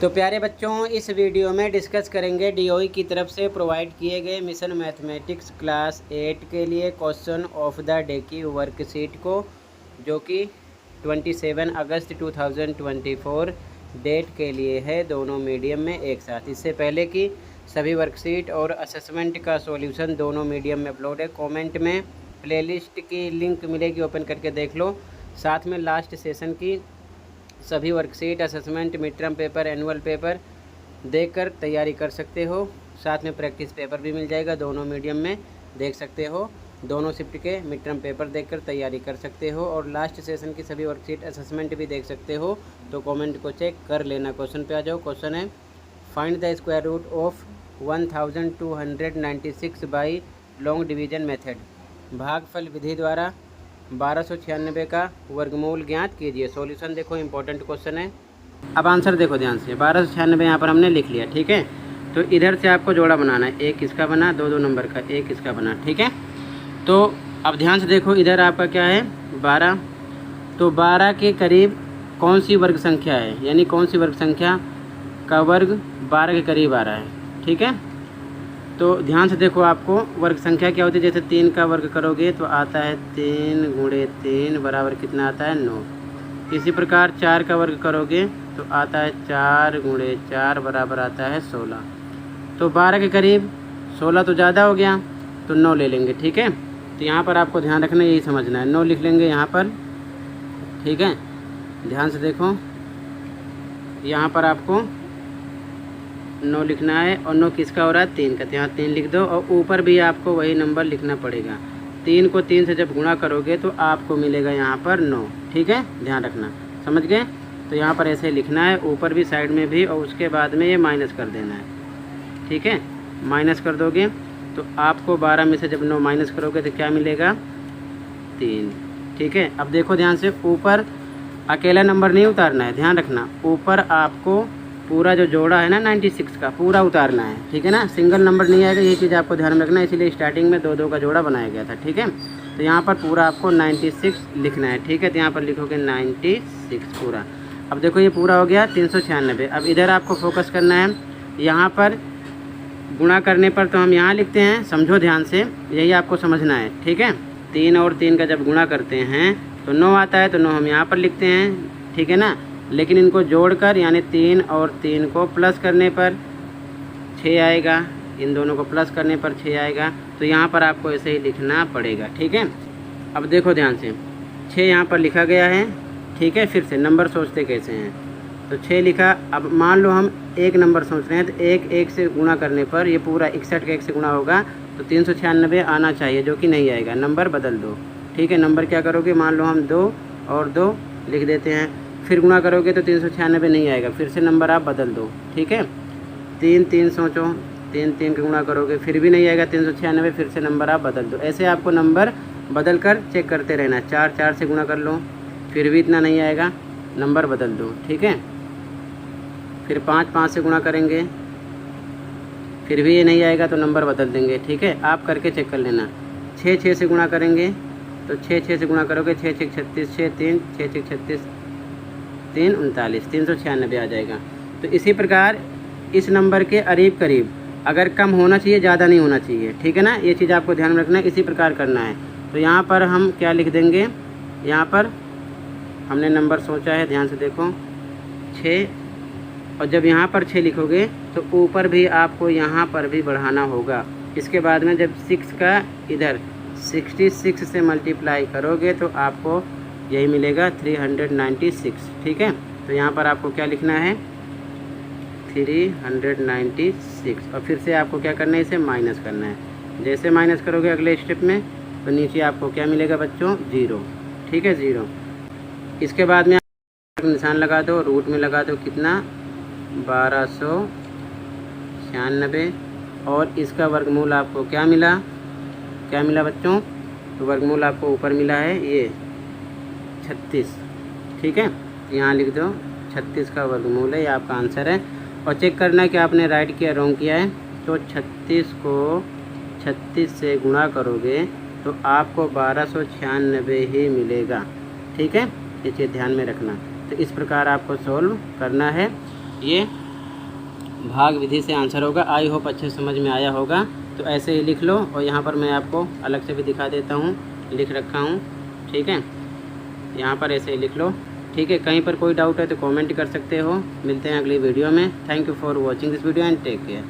तो प्यारे बच्चों, इस वीडियो में डिस्कस करेंगे डीओई की तरफ से प्रोवाइड किए गए मिशन मैथमेटिक्स क्लास 8 के लिए क्वेश्चन ऑफ द डे की वर्कशीट को, जो कि 27 अगस्त 2024 डेट के लिए है, दोनों मीडियम में एक साथ। इससे पहले कि सभी वर्कशीट और असेसमेंट का सॉल्यूशन दोनों मीडियम में अपलोड है। कमेंट में प्लेलिस्ट की लिंक मिलेगी, ओपन करके देख लो। साथ में लास्ट सेशन की सभी worksheet, assessment, mid term paper, annual paper देखकर तैयारी कर सकते हो। साथ में प्रैक्टिस पेपर भी मिल जाएगा, दोनों मीडियम में देख सकते हो। दोनों शिफ्ट के मिड टर्म पेपर देखकर तैयारी कर सकते हो और लास्ट सेशन की सभी वर्कशीट, असेसमेंट भी देख सकते हो। तो कमेंट को चेक कर लेना। क्वेश्चन पे आ जाओ। क्वेश्चन है, find the square root of 1296 by long division method. भागफल विधि द्वारा 1296 का वर्गमूल ज्ञात कीजिए। सॉल्यूशन देखो, इंपॉर्टेंट क्वेश्चन है। अब आंसर देखो ध्यान से। 1296 यहाँ पर हमने लिख लिया, ठीक है। तो इधर से आपको जोड़ा बनाना है, एक इसका बना, दो नंबर का, एक इसका बना, ठीक है। तो अब ध्यान से देखो, इधर आपका क्या है 12। तो 12 के करीब कौन सी वर्ग संख्या है, यानी कौन सी वर्ग संख्या का वर्ग 12 के करीब आ रहा है, ठीक है। तो ध्यान से देखो, आपको वर्ग संख्या क्या होती है। जैसे 3 का वर्ग करोगे तो आता है 3 गुणे 3 बराबर कितना आता है 9। इसी प्रकार 4 का वर्ग करोगे तो आता है 4 गुणे 4 बराबर आता है 16। तो 12 के करीब 16 तो ज़्यादा हो गया, तो 9 ले लेंगे, ठीक है। तो यहाँ पर आपको ध्यान रखना, यही समझना है। 9 लिख लेंगे यहाँ पर, ठीक है। ध्यान से देखो, यहाँ पर आपको 9 लिखना है और 9 किसका हो रहा है 3 का, तो यहाँ 3 लिख दो। और ऊपर भी आपको वही नंबर लिखना पड़ेगा। 3 को 3 से जब गुणा करोगे तो आपको मिलेगा यहाँ पर 9, ठीक है। ध्यान रखना, समझ गए। तो यहाँ पर ऐसे लिखना है, ऊपर भी साइड में भी, और उसके बाद में ये माइनस कर देना है, ठीक है। माइनस कर दोगे तो आपको 12 में से जब 9 माइनस करोगे तो क्या मिलेगा 3, ठीक है। अब देखो ध्यान से, ऊपर अकेला नंबर नहीं उतारना है, ध्यान रखना। ऊपर आपको पूरा जो जोड़ा है ना 96 का पूरा उतारना है, ठीक है ना। सिंगल नंबर नहीं आएगा, ये चीज़ आपको ध्यान में रखना है। इसीलिए स्टार्टिंग में 2 का जोड़ा बनाया गया था, ठीक है। तो यहाँ पर पूरा आपको 96 लिखना है, ठीक है। तो यहाँ पर लिखोगे 96 पूरा। अब देखो ये पूरा हो गया 396। अब इधर आपको फोकस करना है, यहाँ पर गुणा करने पर तो हम यहाँ लिखते हैं, समझो ध्यान से, यही आपको समझना है, ठीक है। 3 और 3 का जब गुणा करते हैं तो 9 आता है, तो 9 हम यहाँ पर लिखते हैं, ठीक है ना। लेकिन इनको जोड़कर, यानी 3 और 3 को प्लस करने पर 6 आएगा, इन दोनों को प्लस करने पर 6 आएगा। तो यहाँ पर आपको ऐसे ही लिखना पड़ेगा, ठीक है। अब देखो ध्यान से, 6 यहाँ पर लिखा गया है, ठीक है। फिर से नंबर सोचते कैसे हैं, तो 6 लिखा। अब मान लो हम एक नंबर सोच रहे हैं, तो एक से गुणा करने पर ये पूरा 61 का 1 से गुणा होगा तो 396 आना चाहिए, जो कि नहीं आएगा। नंबर बदल दो, ठीक है। नंबर क्या करोगे, मान लो हम 2 और 2 लिख देते हैं, फिर गुणा करोगे तो 396 नहीं आएगा, फिर से नंबर आप बदल दो, ठीक है। 3 सोचो, 3 के गुणा करोगे फिर भी नहीं आएगा 396, फिर से नंबर आप बदल दो। ऐसे आपको नंबर बदल कर चेक करते रहना। 4 से गुणा कर लो, फिर भी इतना नहीं आएगा, नंबर बदल दो, ठीक है। फिर 5 से गुणा करेंगे, फिर भी ये नहीं आएगा, तो नंबर बदल देंगे, ठीक है। आप करके चेक कर लेना। 6 से गुणा करेंगे तो 6 से गुणा करोगे, 6 36, 6 3, 6 36, 3 39, 396 आ जाएगा। तो इसी प्रकार इस नंबर के करीब करीब, अगर कम होना चाहिए, ज़्यादा नहीं होना चाहिए, ठीक है ना। ये चीज़ आपको ध्यान में रखना है, इसी प्रकार करना है। तो यहाँ पर हम क्या लिख देंगे, यहाँ पर हमने नंबर सोचा है, ध्यान से देखो 6, और जब यहाँ पर 6 लिखोगे तो ऊपर भी आपको यहाँ पर भी बढ़ाना होगा। इसके बाद में जब 6 का इधर 66 से मल्टीप्लाई करोगे तो आपको यही मिलेगा 396, ठीक है। तो यहाँ पर आपको क्या लिखना है 396, और फिर से आपको क्या करना है, इसे माइनस करना है। जैसे माइनस करोगे अगले स्टेप में तो नीचे आपको क्या मिलेगा बच्चों 0, ठीक है, 0। इसके बाद में निशान लगा दो, रूट में लगा दो कितना 1296, और इसका वर्गमूल आपको क्या मिला बच्चों, तो वर्गमूल आपको ऊपर मिला है ये 36, ठीक है। यहाँ लिख दो 36 का वर्गमूल है, ये आपका आंसर है। और चेक करना है कि आपने राइट किया रॉन्ग किया है। तो 36 को 36 से गुणा करोगे तो आपको 1296 ही मिलेगा, ठीक है। ये चीज़ ध्यान में रखना। तो इस प्रकार आपको सॉल्व करना है। ये भाग विधि से आंसर होगा। आई होप अच्छे समझ में आया होगा। तो ऐसे ही लिख लो, और यहाँ पर मैं आपको अलग से भी दिखा देता हूँ, लिख रखा हूँ, ठीक है। यहाँ पर ऐसे ही लिख लो, ठीक है। कहीं पर कोई डाउट है तो कमेंट कर सकते हो। मिलते हैं अगली वीडियो में। Thank you for watching this video and take care.